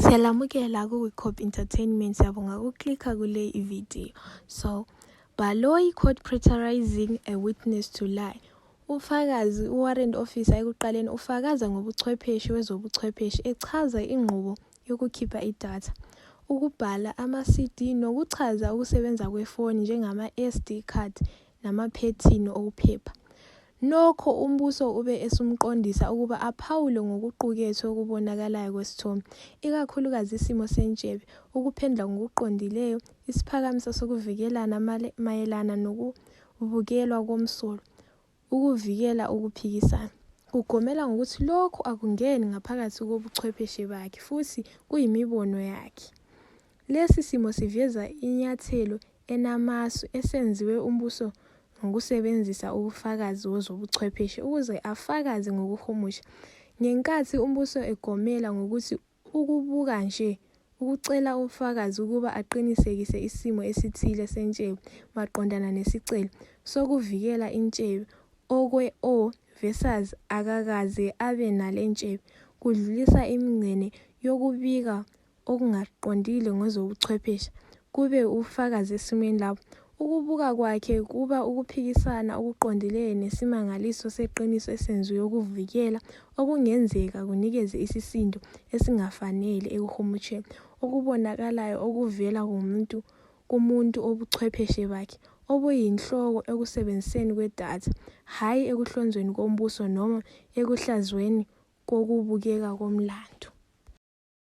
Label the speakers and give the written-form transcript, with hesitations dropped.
Speaker 1: Siyalamukela ku-Wicop Entertainment, siyabonga ukuklikha kule video. So, Baloyi Court Preterizing a Witness to Lie. Ufakazi warrant officer ekuqaleni ufakaza ngobuchwepheshe wezobuchwepheshe echaza inqubo yokukhipha idatha, ukubhala ama-CD nokuchaza ukusebenza kwefoni njengama-SD card namaphethini okuphepha. Nokho umbuso ube esumqondisa ukuba aphawule ngokuqukethwe okubonakalayo kwesithombe, ikakhulukazi isimo sentshebe, ukuphendla ngokuqondileyo, isiphakamiso sokuvikelana mayelana nokubukelwa komsolo, ukuvikela ukuphikisana. Kugomela ngokuthi lokhu akungeni ngaphakathi kobuchwepheshe bakhe futhi kuyimibono yakhe. Lesi simo siveza inyathelo enamasu esenziwe umbuso ngokusebenzisa ubufakazi wezobuchwepheshe ukuze afakaze ngokuhumusha. Ngenkathi umbuso egomela ngokuthi ukubuka nje ukucela umfakazi ukuba aqinisekise isimo esithile sentshebe maqondana nesicelo sokuvikela intshebe okwe-O versus akakaze abe nale ntshebe, kudlulisa imingcele yokubika okungaqondile ngezobuchwepheshe kube ufakazi esimweni lapho ukubuka kwakhe kuba ukuphikisana okuqondileyo nesimangaliso seqiniso esenziwe ukuvikela okungenzeka kunikeze isisindo esingafanele ekuhumusheni okubonakalayo okuvela kumuntu obuchwepheshe bakhe obuyinhloko ekusebenziseni kwedatha, hhayi ekuhlonzweni kombuso noma ekuhlazweni kokubukeka komlando.